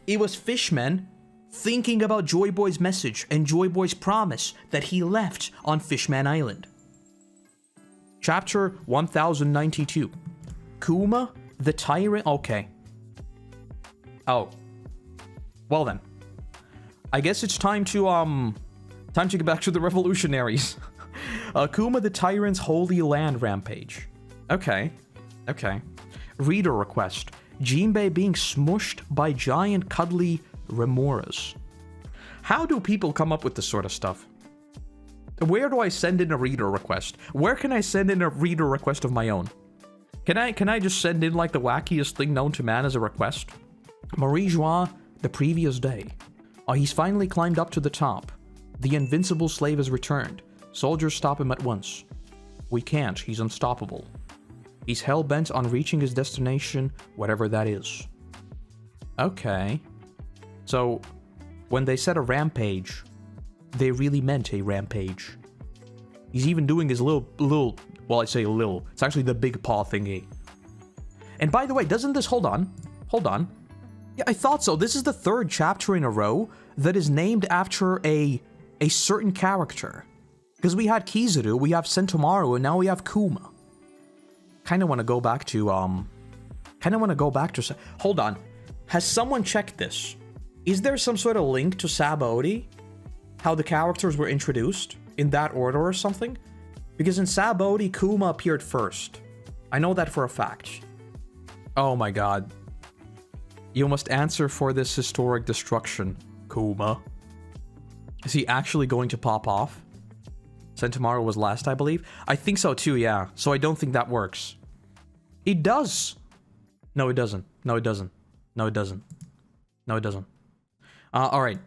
It was Fishman thinking about Joy Boy's message and Joy Boy's promise that he left on Fishman Island. Chapter 1092. Kuma, the Tyrant... Okay. Oh. Well then. I guess it's time to get back to the revolutionaries. Kuma the Tyrant's Holy Land Rampage. Okay. Reader request. Jinbei being smushed by giant cuddly remoras. How do people come up with this sort of stuff? Where do I send in a reader request? Where can I send in a reader request of my own? Can I just send in like the wackiest thing known to man as a request? Marie Joie, the previous day. He's finally climbed up to the top. The invincible slave has returned. Soldiers stop him at once. We can't, he's unstoppable. He's hell-bent on reaching his destination, whatever that is. Okay. So, when they said a rampage, they really meant a rampage. He's even doing his little, well, I say little, it's actually the big paw thingy. And by the way, doesn't this, hold on. Yeah, I thought so. This is the third chapter in a row that is named after a certain character. Because we had Kizaru, we have Sentomaru, and now we have Kuma. Kind of want to go back to, hold on. Has someone checked this? Is there some sort of link to Sabaody? How the characters were introduced? In that order or something? Because in Sabaody, Kuma appeared first. I know that for a fact. Oh my god. You must answer for this historic destruction, Kuma. Is he actually going to pop off? Sentomaru was last, I believe. I think so too, yeah. So I don't think that works. It does. No, it doesn't. No, it doesn't. No, it doesn't. No, it doesn't. Alright.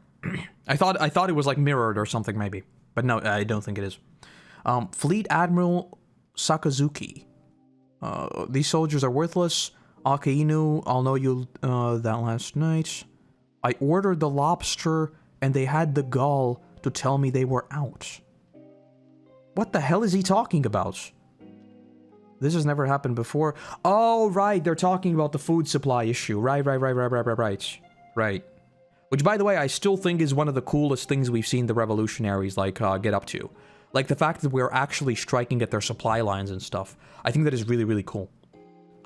I thought it was like mirrored or something maybe. But no, I don't think it is. Fleet Admiral Sakazuki. These soldiers are worthless. Akainu, I'll know you that last night. I ordered the lobster and they had the gall to tell me they were out. What the hell is he talking about? This has never happened before. Oh, right, they're talking about the food supply issue. Right. Which, by the way, I still think is one of the coolest things we've seen the revolutionaries, like, get up to. Like, the fact that we're actually striking at their supply lines and stuff. I think that is really, really cool.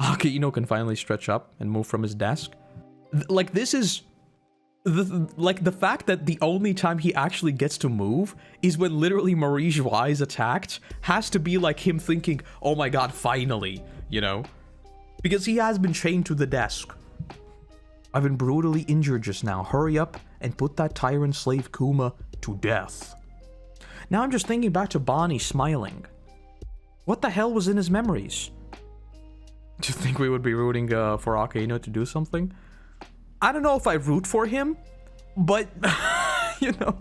Akainu can finally stretch up and move from his desk. Like, this is... the fact that the only time he actually gets to move is when literally Marie Joie is attacked has to be like him thinking, oh my god, finally, you know? Because he has been chained to the desk. I've been brutally injured just now. Hurry up and put that tyrant slave Kuma to death. Now I'm just thinking back to Bonney smiling. What the hell was in his memories? Do you think we would be rooting for Akainu to do something? I don't know if I root for him, but, you know.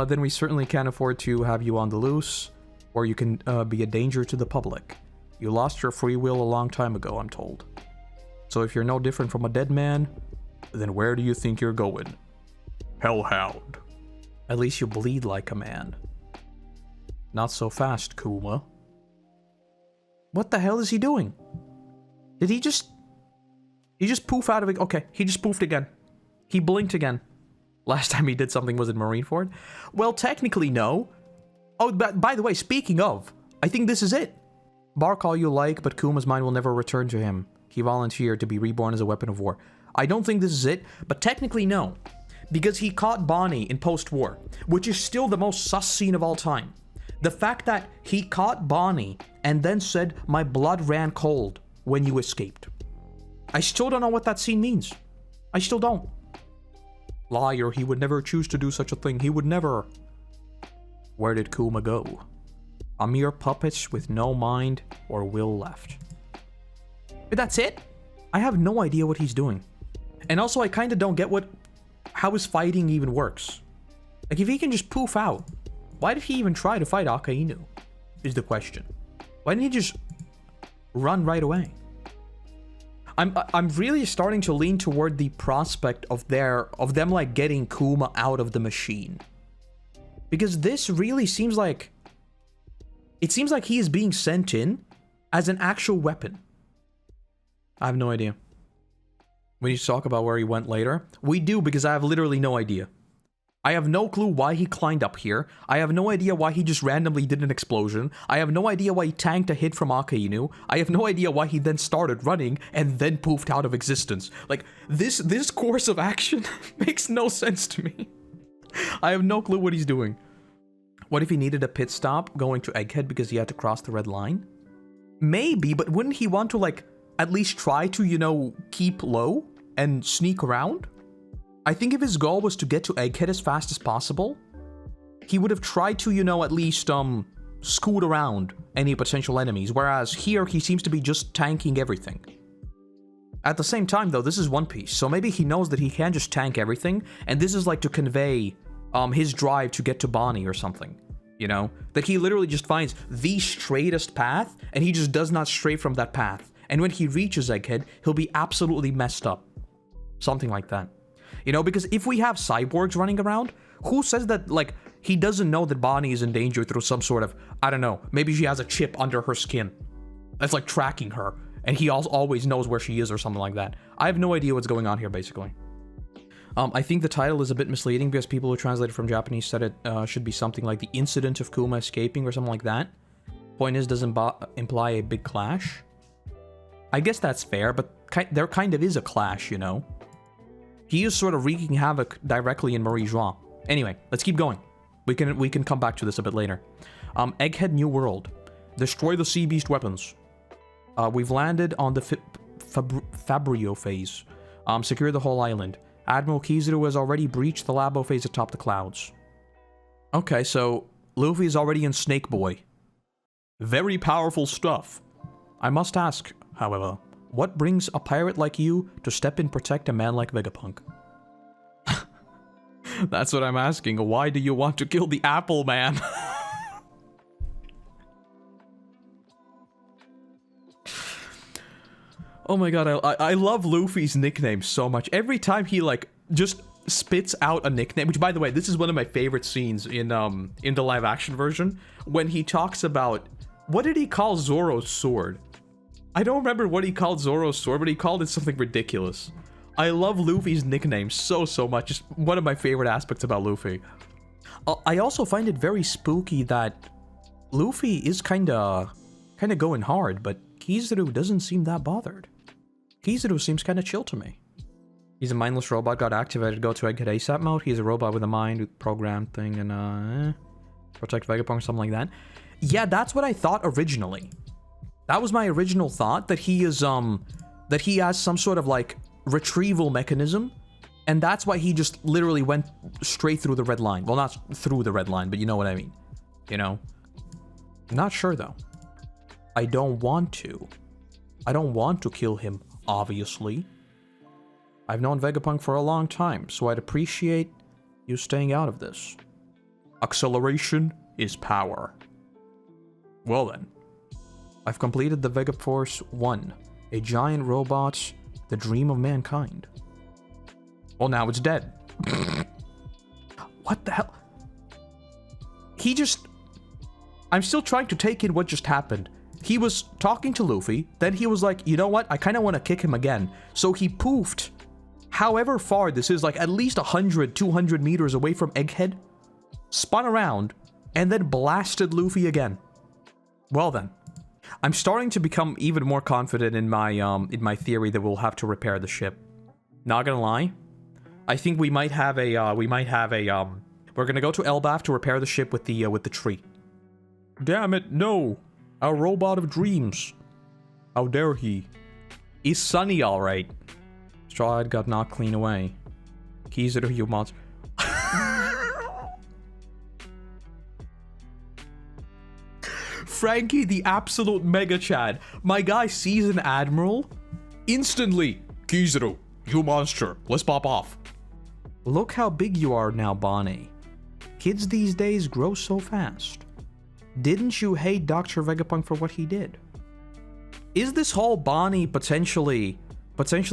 Then we certainly can't afford to have you on the loose, or you can be a danger to the public. You lost your free will a long time ago, I'm told. So if you're no different from a dead man, then where do you think you're going? Hellhound. At least you bleed like a man. Not so fast, Kuma. What the hell is he doing? Did he just... He just poof out of it. Okay, he just poofed again. He blinked again. Last time he did something was in Marineford. Well, technically, no. Oh, but by the way, speaking of, I think this is it. Bark all you like, but Kuma's mind will never return to him. He volunteered to be reborn as a weapon of war. I don't think this is it, but technically, no. Because he caught Bonney in post-war, which is still the most sus scene of all time. The fact that he caught Bonney and then said, "My blood ran cold" when you escaped. I still don't know what that scene means. I still don't. Liar, he would never choose to do such a thing. He would never. Where did Kuma go? A mere puppet with no mind or will left. But that's it? I have no idea what he's doing. And also, I kind of don't get how his fighting even works. Like, if he can just poof out, why did he even try to fight Akainu? Is the question. Why didn't he just run right away? I'm really starting to lean toward the prospect of them like getting Kuma out of the machine. Because this really seems like... It seems like he is being sent in as an actual weapon. I have no idea. We need to talk about where he went later. We do, because I have literally no idea. I have no clue why he climbed up here. I have no idea why he just randomly did an explosion. I have no idea why he tanked a hit from Akainu. I have no idea why he then started running and then poofed out of existence. Like, this course of action makes no sense to me. I have no clue what he's doing. What if he needed a pit stop going to Egghead because he had to cross the red line? Maybe, but wouldn't he want to, like, at least try to, you know, keep low and sneak around? I think if his goal was to get to Egghead as fast as possible, he would have tried to, you know, at least, scoot around any potential enemies, whereas here he seems to be just tanking everything. At the same time, though, this is One Piece, so maybe he knows that he can just tank everything, and this is like to convey, his drive to get to Bonney or something, you know? That he literally just finds the straightest path, and he just does not stray from that path. And when he reaches Egghead, he'll be absolutely messed up. Something like that. You know, because if we have cyborgs running around, who says that, like, he doesn't know that Bonney is in danger through some sort of, I don't know, maybe she has a chip under her skin that's, like, tracking her, and he always knows where she is or something like that. I have no idea what's going on here, basically. I think the title is a bit misleading because people who translated from Japanese said it should be something like The Incident of Kuma Escaping or something like that. Point is, doesn't imply a big clash. I guess that's fair, but there kind of is a clash, you know? He is sort of wreaking havoc directly in Marie Joie. Anyway, let's keep going. We can come back to this a bit later. Egghead New World. Destroy the Sea Beast weapons. We've landed on the Fabrio phase. Secure the whole island. Admiral Kizaru has already breached the Labo phase atop the clouds. Okay, so Luffy is already in Snake Boy. Very powerful stuff. I must ask, however, what brings a pirate like you to step in and protect a man like Vegapunk? That's what I'm asking. Why do you want to kill the Apple Man? Oh my god, I love Luffy's nickname so much. Every time he, like, just spits out a nickname, which, by the way, this is one of my favorite scenes in the live-action version, when he talks about... What did he call Zoro's sword? I don't remember what he called Zoro's sword, but he called it something ridiculous. I love Luffy's nickname so much. Just one of my favorite aspects about Luffy. I also find it very spooky that Luffy is kinda going hard, but Kizaru doesn't seem that bothered. Kizaru seems kinda chill to me. He's a mindless robot, got activated, go to Egghead ASAP mode. He's a robot with a mind, programmed thing, and protect Vegapunk, something like that. Yeah, that's what I thought originally. That was my original thought, that he is, that he has some sort of, like, retrieval mechanism, and that's why he just literally went straight through the red line. Well, not through the red line, but you know what I mean. You know? Not sure, though. I don't want to. I don't want to kill him, obviously. I've known Vegapunk for a long time, so I'd appreciate you staying out of this. Acceleration is power. Well then. I've completed the Vegaforce 1, a giant robot, the dream of mankind. Well, now it's dead. What the hell? He just... I'm still trying to take in what just happened. He was talking to Luffy, then he was like, you know what, I kind of want to kick him again. So he poofed, however far this is, like at least 100, 200 meters away from Egghead, spun around, and then blasted Luffy again. Well then. I'm starting to become even more confident in my theory that we'll have to repair the ship. Not gonna lie, I think we might have a we're gonna go to Elbaf to repair the ship with the tree. Damn it, no! Our robot of dreams. How dare he? He's Sunny, alright. Straw Hat got knocked clean away. Kizaru, you monster. Frankie, the absolute mega chad. My guy sees an admiral. Instantly. Kizaru, you monster. Let's pop off. Look how big you are now, Bonney. Kids these days grow so fast. Didn't you hate Dr. Vegapunk for what he did? Is this whole Bonney potentially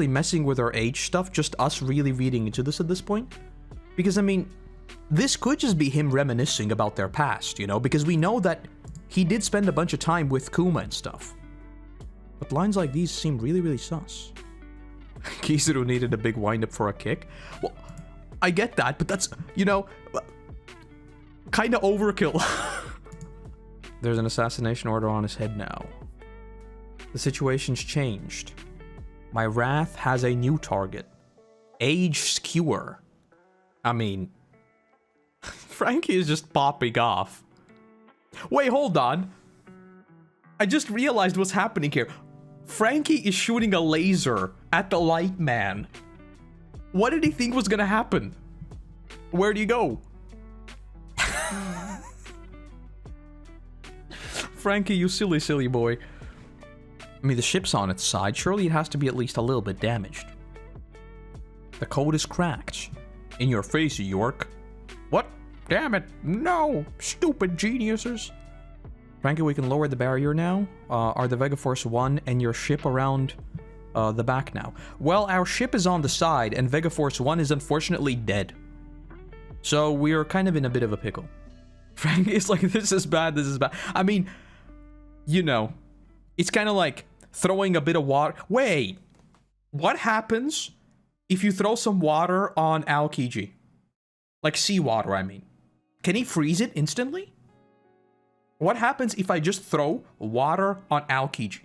messing with our age stuff just us really reading into this at this point? Because, I mean, this could just be him reminiscing about their past, you know? Because we know that he did spend a bunch of time with Kuma and stuff. But lines like these seem really sus. Kizaru needed a big wind-up for a kick. Well, I get that, but that's, you know, kind of overkill. There's an assassination order on his head now. The situation's changed. My wrath has a new target. Age Skewer. I mean, Frankie is just popping off. Wait, hold on. I just realized what's happening here. Frankie is shooting a laser at the light man. What did he think was gonna happen? Where'd he go? Frankie, you silly, silly boy. I mean, the ship's on its side. Surely it has to be at least a little bit damaged. The code is cracked. In your face, York. What? Damn it. No. Stupid geniuses. Frankie, we can lower the barrier now. Are the Vega Force 1 and your ship around the back now? Well, our ship is on the side, and Vega Force 1 is unfortunately dead. So we are kind of in a bit of a pickle. Frankie is like, this is bad, this is bad. I mean, you know, it's kind of like throwing a bit of water. Wait, what happens if you throw some water on Aokiji? Like seawater, I mean. Can he freeze it instantly? What happens if I just throw water on Aokiji?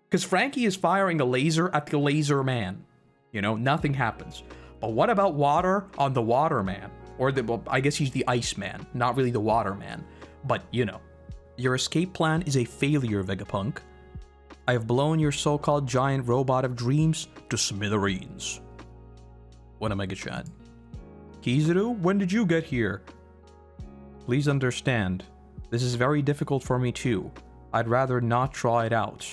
Because Frankie is firing a laser at the laser man. You know, nothing happens. But what about water on the water man? Or the, well, I guess he's the ice man, not really the water man. But, you know. Your escape plan is a failure, Vegapunk. I have blown your so-called giant robot of dreams to smithereens. What a mega chat. Kizaru, when did you get here? Please understand, this is very difficult for me too. I'd rather not try it out.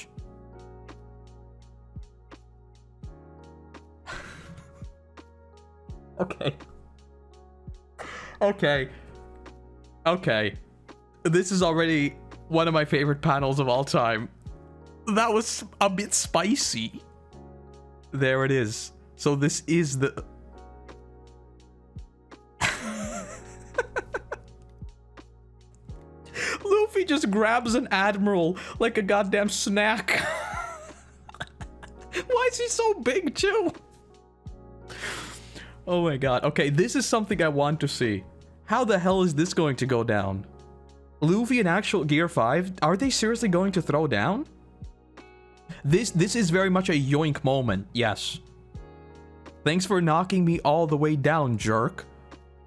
Okay. Okay. Okay. This is already one of my favorite panels of all time. That was a bit spicy. There it is. So this is the... Luffy just grabs an admiral like a goddamn snack. Why is he so big too? Oh my god. Okay, this is something I want to see. How the hell is this going to go down? Luffy in actual Gear 5, are they seriously going to throw down? This is very much a yoink moment, yes. Thanks for knocking me all the way down, jerk.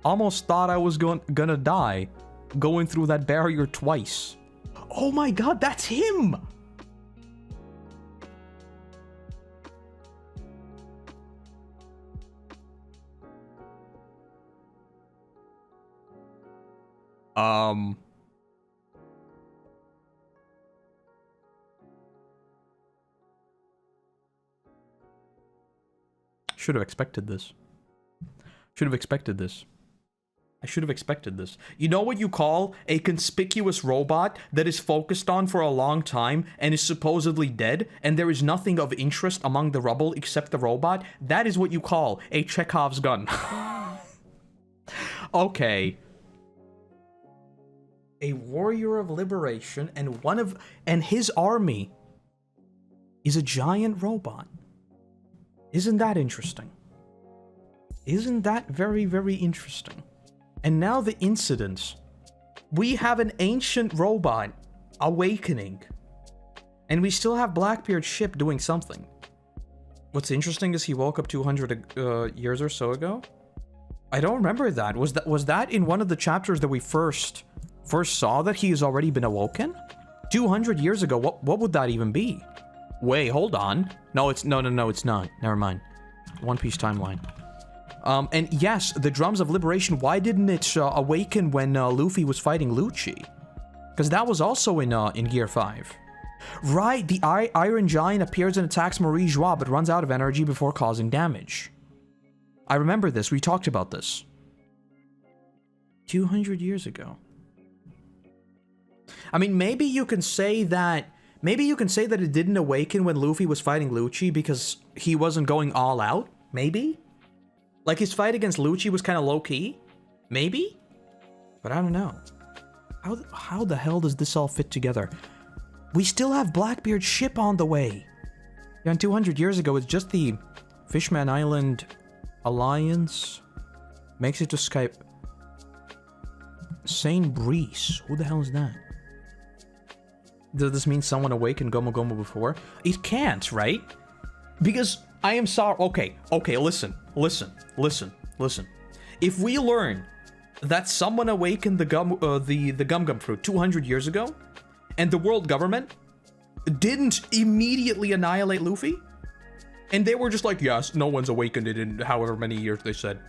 Almost thought I was gonna die, going through that barrier twice. Oh my god, that's him! Should have expected this. Should have expected this. I should have expected this. You know what you call a conspicuous robot that is focused on for a long time and is supposedly dead, and there is nothing of interest among the rubble except the robot? That is what you call a Chekhov's gun. Okay. A warrior of liberation, and his army is a giant robot. Isn't that interesting? Isn't that very, very interesting? And now the incidents. We have an ancient robot awakening. And we still have Blackbeard's ship doing something. What's interesting is he woke up 200 years or so ago. I don't remember that. Was that in one of the chapters that we first saw that he has already been awoken? 200 years ago, what would that even be? Wait, hold on. No, it's no, it's not. Never mind. One Piece timeline. And yes, the drums of liberation. Why didn't it awaken when Luffy was fighting Lucci? Because that was also in Gear 5. Right, the Iron Giant appears and attacks Marie Joie, but runs out of energy before causing damage. I remember this. We talked about this. 200 years ago. I mean, maybe you can say that it didn't awaken when Luffy was fighting Lucci because he wasn't going all out? Maybe? Like his fight against Lucci was kind of low-key? Maybe? But I don't know. How the hell does this all fit together? We still have Blackbeard's ship on the way. Yeah, and 200 years ago, it's just the Fishman Island Alliance makes it to Skype. Saint Breeze. Who the hell is that? Does this mean someone awakened Gomu Gomu before? It can't, right? Because I am sorry. Okay, listen. If we learn that someone awakened the Gum Gum fruit 200 years ago, and the world government didn't immediately annihilate Luffy, and they were just like, yes, no one's awakened it in however many years they said,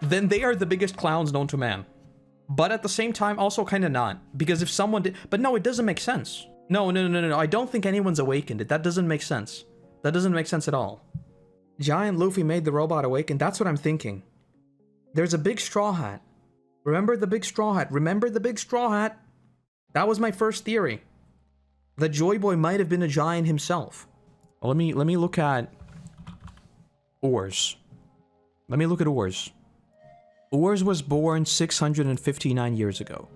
then they are the biggest clowns known to man. But at the same time, also kind of not. Because if someone did... But no, it doesn't make sense. No. I don't think anyone's awakened it. That doesn't make sense. That doesn't make sense at all. Giant Luffy made the robot awaken. That's what I'm thinking. There's a big straw hat. Remember the big straw hat. Remember the big straw hat? That was my first theory. The Joy Boy might have been a giant himself. Well, let me look at... Oars. Let me look at Oars. Oars was born 659 years ago.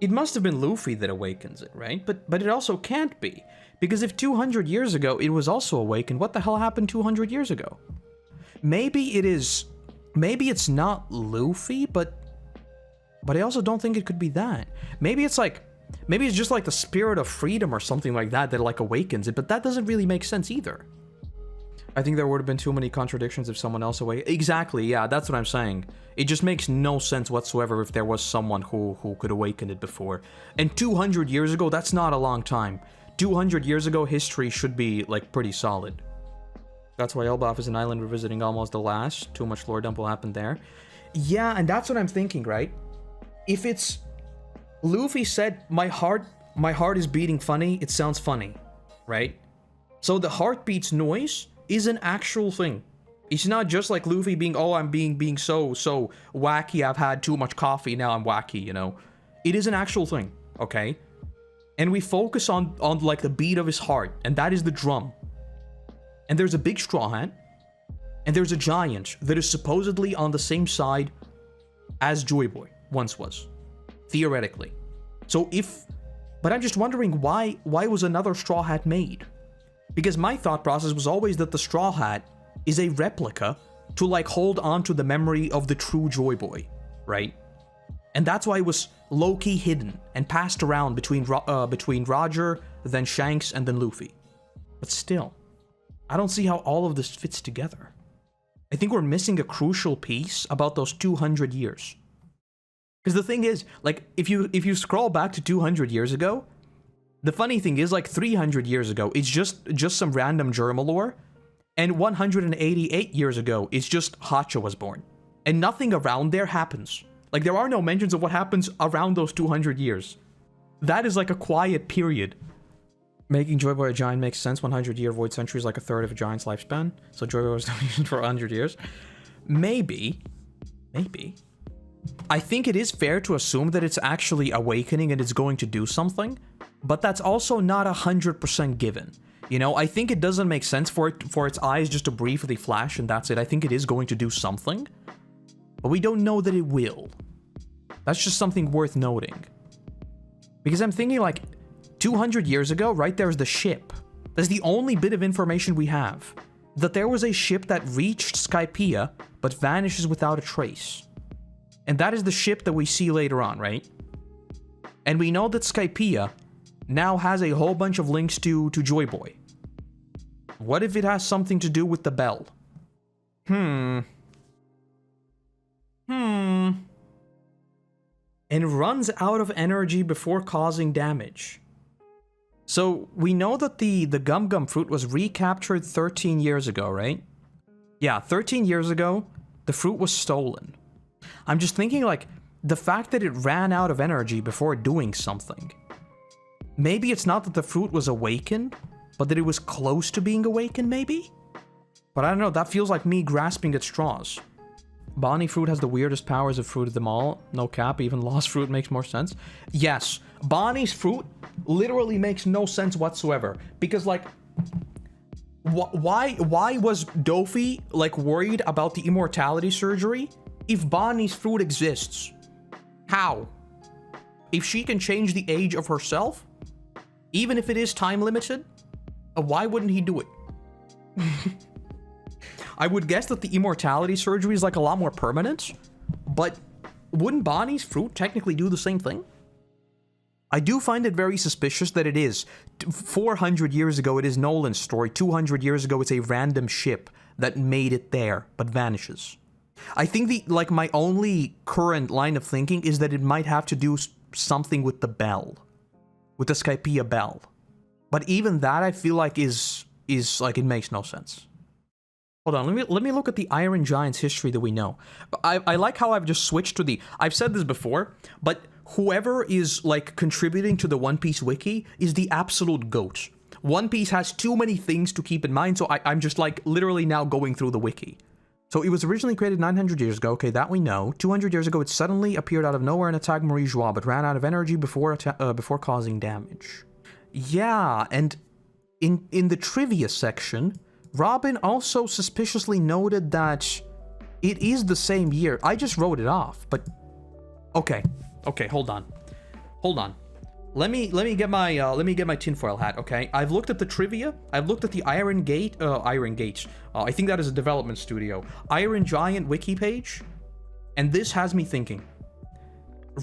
It must have been Luffy that awakens it, right? But it also can't be. Because if 200 years ago it was also awakened, what the hell happened 200 years ago? Maybe it is... Maybe it's not Luffy, but I also don't think it could be that. Maybe it's like... Maybe it's just like the spirit of freedom or something like that like awakens it, but that doesn't really make sense either. I think there would have been too many contradictions if someone else awakened. Exactly, yeah, that's what I'm saying. It just makes no sense whatsoever if there was someone who could awaken it before. And 200 years ago, that's not a long time. 200 years ago, history should be, like, pretty solid. That's why Elbaf is an island we're visiting almost the last. Too much lore dump will happen there. Yeah, and that's what I'm thinking, right? If it's... Luffy said, my heart is beating funny, it sounds funny, right? So the heartbeat's noise is an actual thing. It's not just like Luffy being, oh, I'm being so wacky, I've had too much coffee, now I'm wacky, you know? It is an actual thing, okay? And we focus on like the beat of his heart, and that is the drum. And there's a big straw hat, and there's a giant that is supposedly on the same side as Joy Boy once was. Theoretically. So but I'm just wondering why was another straw hat made? Because my thought process was always that the straw hat is a replica to like hold on to the memory of the true Joy Boy, right? And that's why it was low-key hidden and passed around between Roger, then Shanks, and then Luffy. But still, I don't see how all of this fits together. I think we're missing a crucial piece about those 200 years. Because the thing is, like, if you scroll back to 200 years ago, the funny thing is, like, 300 years ago, it's just some random Germa lore, and 188 years ago, it's just Hacha was born. And nothing around there happens. Like, there are no mentions of what happens around those 200 years. That is like a quiet period. Making Joy Boy a giant makes sense. 100-year void century is like a third of a giant's lifespan. So Joy Boy was used for 100 years. Maybe. I think it is fair to assume that it's actually awakening and it's going to do something, but that's also not 100% given. You know, I think it doesn't make sense for its eyes just to briefly flash and that's it. I think it is going to do something, but we don't know that it will. That's just something worth noting. Because I'm thinking, like, 200 years ago, right, there's the ship. That's the only bit of information we have. That there was a ship that reached Skypiea, but vanishes without a trace. And that is the ship that we see later on, right? And we know that Skypiea now has a whole bunch of links to Joy Boy. What if it has something to do with the bell? And runs out of energy before causing damage. So, we know that the Gum Gum fruit was recaptured 13 years ago, right? Yeah, 13 years ago, the fruit was stolen. I'm just thinking, like, the fact that it ran out of energy before doing something. Maybe it's not that the fruit was awakened, but that it was close to being awakened, maybe? But I don't know, that feels like me grasping at straws. Bonney fruit has the weirdest powers of fruit of them all. No cap, even Lost fruit makes more sense. Yes, Bonney's fruit literally makes no sense whatsoever. Because, like, why was Dofi, like, worried about the immortality surgery if Bonney's fruit exists? How? If she can change the age of herself, even if it is time limited, why wouldn't he do it? I would guess that the immortality surgery is like a lot more permanent, but wouldn't Bonney's fruit technically do the same thing? I do find it very suspicious that it is. 400 years ago, it is Nolan's story. 200 years ago, it's a random ship that made it there, but vanishes. I think my only current line of thinking is that it might have to do something with the bell. With the Skypiea bell. But even that, I feel like is like, it makes no sense. Hold on, let me look at the Iron Giant's history that we know. I like how I've just switched to the... I've said this before, but whoever is, like, contributing to the One Piece wiki is the absolute GOAT. One Piece has too many things to keep in mind, so I'm just, like, literally now going through the wiki. So it was originally created 900 years ago, okay, that we know. 200 years ago, it suddenly appeared out of nowhere and attacked Marie Joie, but ran out of energy before causing damage. Yeah, and in the trivia section, Robin also suspiciously noted that it is the same year. I just wrote it off, but... Okay, hold on. Let me get my tinfoil hat, okay? I've looked at the trivia. I've looked at the Iron Gates. I think that is a development studio. Iron Giant wiki page, and this has me thinking.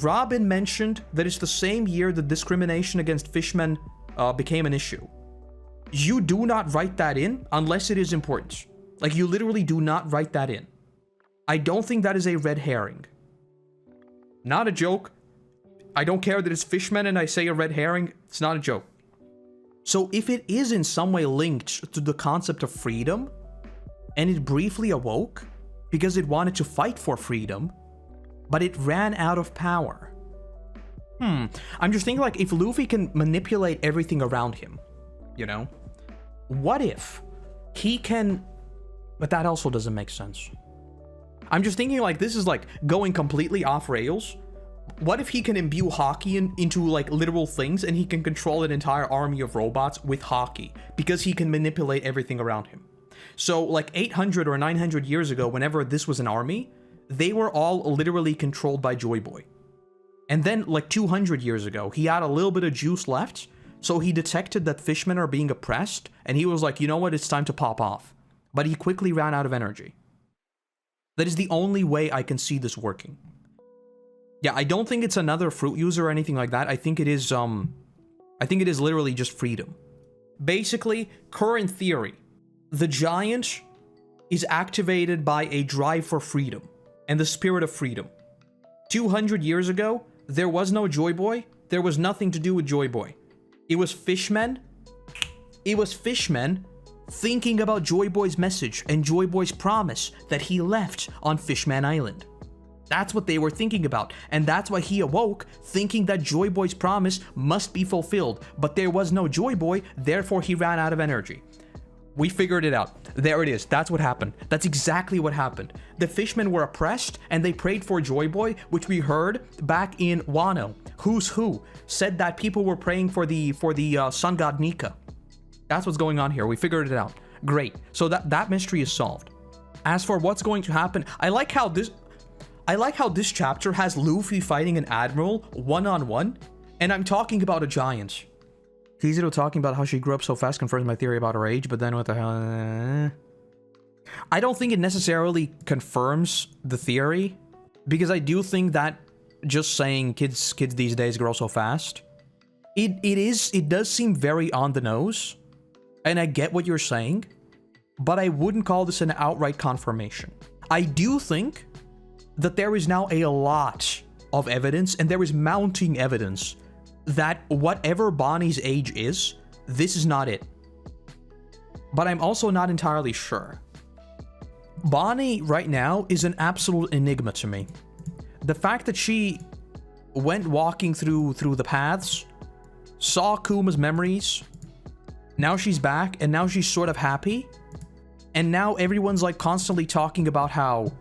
Robin mentioned that it's the same year that discrimination against fishmen became an issue. You do not write that in unless it is important. Like, you literally do not write that in. I don't think that is a red herring. Not a joke. I don't care that it's fishmen and I say a red herring. It's not a joke. So if it is in some way linked to the concept of freedom, and it briefly awoke because it wanted to fight for freedom, but it ran out of power. I'm just thinking, like, if Luffy can manipulate everything around him, you know? What if he can... But that also doesn't make sense. I'm just thinking, like, this is, like, going completely off rails. What if he can imbue Haki into, like, literal things, and he can control an entire army of robots with Haki, because he can manipulate everything around him? So, like, 800 or 900 years ago, whenever this was an army, they were all literally controlled by Joy Boy. And then, like, 200 years ago, he had a little bit of juice left, so he detected that fishmen are being oppressed, and he was like, you know what, it's time to pop off. But he quickly ran out of energy. That is the only way I can see this working. Yeah, I don't think it's another fruit user or anything like that. I think it is literally just freedom. Basically, current theory. The giant is activated by a drive for freedom and the spirit of freedom. 200 years ago, there was no Joy Boy. There was nothing to do with Joy Boy. It was fishmen. It was fishmen thinking about Joy Boy's message and Joy Boy's promise that he left on Fishman Island. That's what they were thinking about, and that's why he awoke, thinking that Joy Boy's promise must be fulfilled, but there was no Joy Boy, therefore he ran out of energy. We figured it out. There it is. That's what happened. That's exactly what happened. The fishmen were oppressed, and they prayed for Joy Boy, which we heard back in Wano. Who's Who said that people were praying for the sun god Nika. That's what's going on here. We figured it out. Great. So that mystery is solved. As for what's going to happen, I like how this chapter has Luffy fighting an admiral one-on-one, and I'm talking about a giant. Kizaru talking about how she grew up so fast confirms my theory about her age, but then what the hell? I don't think it necessarily confirms the theory, because I do think that just saying kids these days grow so fast, it does seem very on the nose, and I get what you're saying, but I wouldn't call this an outright confirmation. I do think that there is now a lot of evidence, and there is mounting evidence, that whatever Bonney's age is, this is not it. But I'm also not entirely sure. Bonney right now is an absolute enigma to me. The fact that she went walking through the paths, saw Kuma's memories, now she's back, and now she's sort of happy, and now everyone's like constantly talking about how,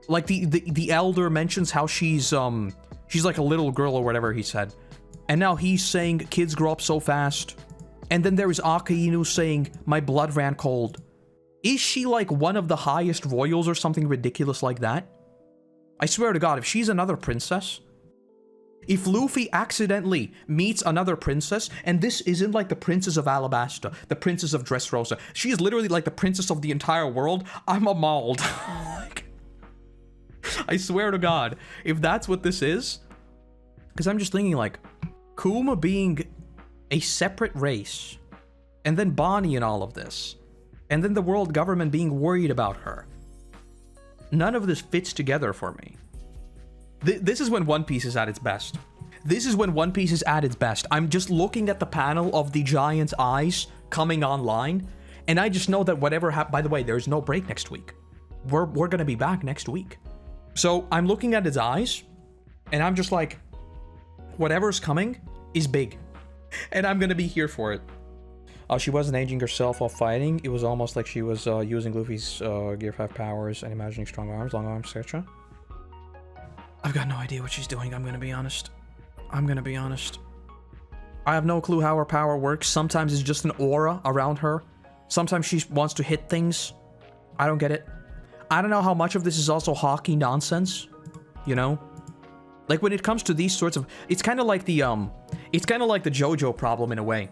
like, the elder mentions how she's like a little girl or whatever he said. And now he's saying kids grow up so fast. And then there is Akainu saying, my blood ran cold. Is she like one of the highest royals or something ridiculous like that? I swear to God, if she's another princess, If Luffy accidentally meets another princess, and this isn't like the Princess of Alabasta, the Princess of Dressrosa, she is literally like the princess of the entire world, I'm a mauled. I swear to God, if that's what this is, because I'm just thinking like, Kuma being a separate race, and then Bonney in all of this, and then the world government being worried about her. None of this fits together for me. This is when One Piece is at its best. This is when One Piece is at its best. I'm just looking at the panel of the giant's eyes coming online, and I just know that whatever by the way, there's no break next week. We're gonna be back next week. So I'm looking at his eyes, and I'm just like, whatever's coming is big. And I'm gonna be here for it. She wasn't aging herself while fighting. It was almost like she was using Luffy's Gear 5 powers and imagining strong arms, long arms, etc. I've got no idea what she's doing, I'm gonna be honest. I have no clue how her power works. Sometimes it's just an aura around her. Sometimes she wants to hit things. I don't get it. I don't know how much of this is also hockey nonsense, you know? Like when it comes to these sorts of... It's kind of like the JoJo problem in a way.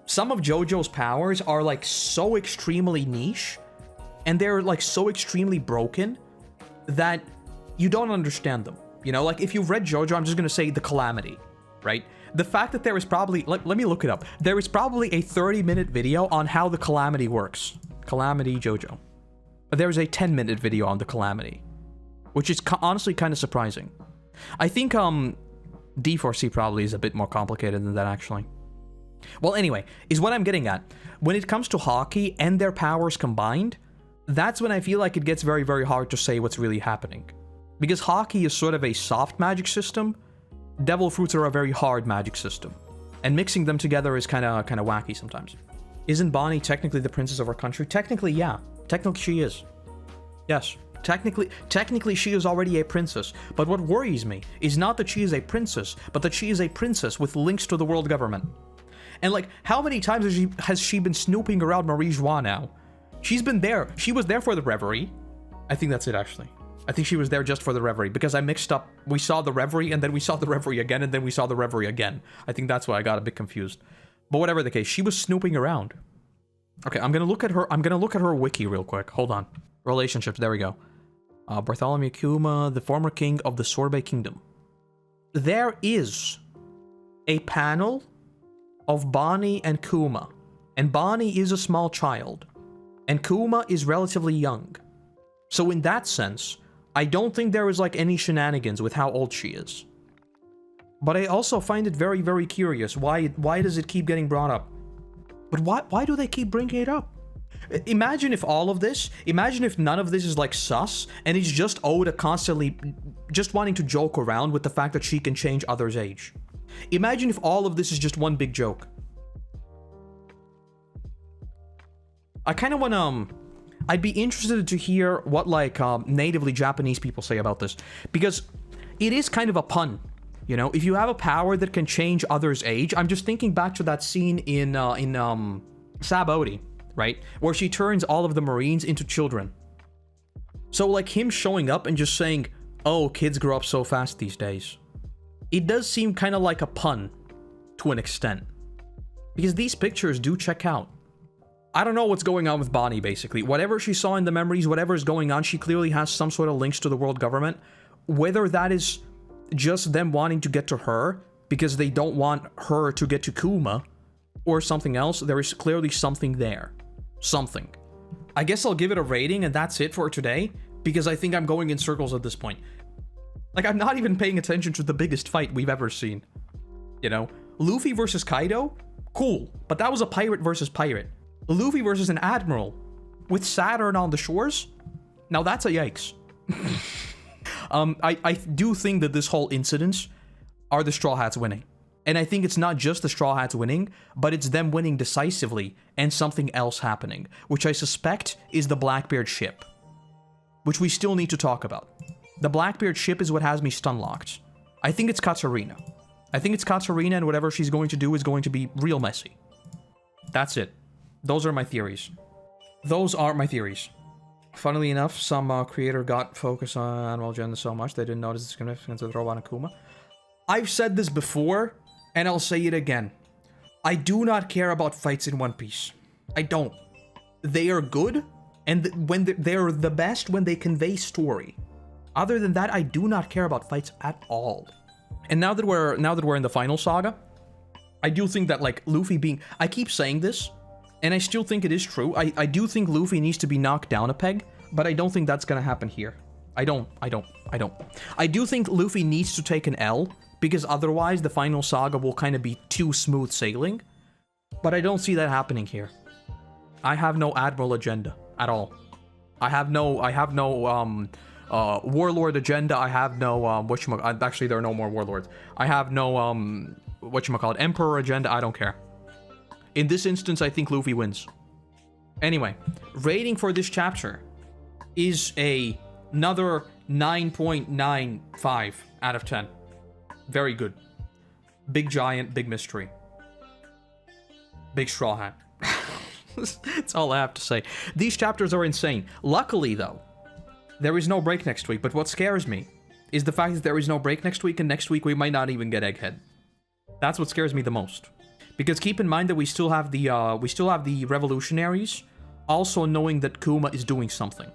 Some of JoJo's powers are like so extremely niche, and they're like so extremely broken that you don't understand them. You know, like if you've read JoJo, I'm just gonna say the Calamity, right? The fact that there is probably, let me look it up. There is probably a 30-minute video on how the Calamity works. Calamity JoJo. There's a 10-minute video on the Calamity, which is honestly kind of surprising. I think D4C probably is a bit more complicated than that, actually. Well, anyway, is what I'm getting at. When it comes to hockey and their powers combined, that's when I feel like it gets very, very hard to say what's really happening. Because hockey is sort of a soft magic system, devil fruits are a very hard magic system. And mixing them together is kind of wacky sometimes. Isn't Bonney technically the princess of our country? Technically, yeah. Technically, she is. Yes. Technically, she is already a princess. But what worries me is not that she is a princess, but that she is a princess with links to the world government. And like, how many times has she been snooping around Marie Joie now? She's been there. She was there for the Reverie. I think that's it, actually. I think she was there just for the Reverie, because I mixed up. We saw the Reverie, and then we saw the Reverie again, and then we saw the Reverie again. I think that's why I got a bit confused. But whatever the case, she was snooping around. Okay, I'm gonna look at her wiki real quick. Hold on. Relationships, there we go. Bartholomew Kuma, the former king of the Sorbet Kingdom. There is a panel of Bonney and Kuma. And Bonney is a small child. And Kuma is relatively young. So in that sense, I don't think there is like any shenanigans with how old she is. But I also find it very, very curious. Why does it keep getting brought up? But why do they keep bringing it up? Imagine if all of this, imagine if none of this is like sus, and it's just Oda constantly just wanting to joke around with the fact that she can change others' age. Imagine if all of this is just one big joke. I kind of want I'd be interested to hear what like natively Japanese people say about this, because it is kind of a pun, you know. If you have a power that can change others' age, I'm just thinking back to that scene in Sabaody, right, where she turns all of the Marines into children. So like him showing up and just saying, "Oh, kids grow up so fast these days." It does seem kind of like a pun to an extent, because these pictures do check out. I don't know what's going on with Bonney, basically. Whatever she saw in the memories, whatever is going on, she clearly has some sort of links to the world government. Whether that is just them wanting to get to her because they don't want her to get to Kuma, or something else, there is clearly something there. Something. I guess I'll give it a rating, and that's it for today, because I think I'm going in circles at this point. Like, I'm not even paying attention to the biggest fight we've ever seen. You know? Luffy versus Kaido? Cool. But that was a pirate versus pirate. Luffy versus an admiral with Saturn on the shores? Now that's a yikes. I do think that this whole incident are the Straw Hats winning. And I think it's not just the Straw Hats winning, but it's them winning decisively and something else happening, which I suspect is the Blackbeard ship, which we still need to talk about. The Blackbeard ship is what has me stun-locked. I think it's Katarina. I think it's Katarina, and whatever she's going to do is going to be real messy. That's it. Those are my theories. Those are my theories. Funnily enough, some creator got focused on animal agenda so much they didn't notice the significance of the robot and Kuma. I've said this before, and I'll say it again. I do not care about fights in One Piece. I don't. They are good, and when they're the best when they convey story. Other than that, I do not care about fights at all. And now that we're in the final saga, I do think that, like, Luffy being... I keep saying this, and I still think it is true. I do think Luffy needs to be knocked down a peg, but I don't think that's gonna happen here. I don't. I do think Luffy needs to take an L, because otherwise the final saga will kind of be too smooth sailing. But I don't see that happening here. I have no Admiral agenda at all. I have no Warlord agenda. I have no, actually there are no more Warlords. I have no, Emperor agenda. I don't care. In this instance, I think Luffy wins. Anyway, rating for this chapter is another 9.95 out of 10. Very good. Big giant, big mystery. Big straw hat. That's all I have to say. These chapters are insane. Luckily, though, there is no break next week. But what scares me is the fact that there is no break next week, and next week we might not even get Egghead. That's what scares me the most. Because keep in mind that we still have the revolutionaries, also knowing that Kuma is doing something.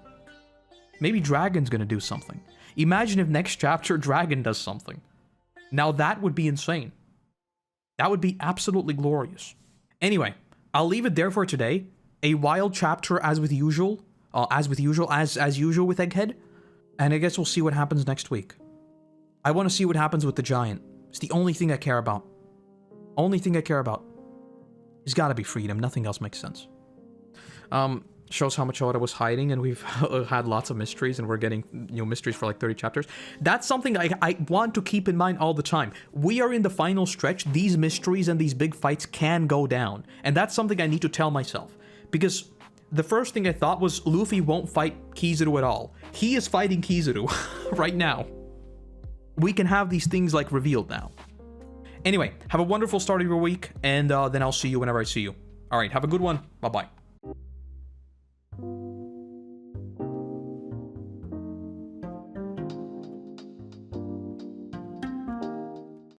Maybe Dragon's gonna do something. Imagine if next chapter Dragon does something. Now that would be insane. That would be absolutely glorious. Anyway, I'll leave it there for today. A wild chapter as usual with Egghead. And I guess we'll see what happens next week. I want to see what happens with the giant. It's the only thing I care about. Only thing I care about. It's gotta be freedom. Nothing else makes sense. Shows how much Oda was hiding, and we've had lots of mysteries, and we're getting, mysteries for like 30 chapters. That's something I want to keep in mind all the time. We are in the final stretch. These mysteries and these big fights can go down, and that's something I need to tell myself. Because the first thing I thought was Luffy won't fight Kizaru at all. He is fighting Kizaru right now. We can have these things, like, revealed now. Anyway, have a wonderful start of your week, and then I'll see you whenever I see you. Alright, have a good one. Bye-bye.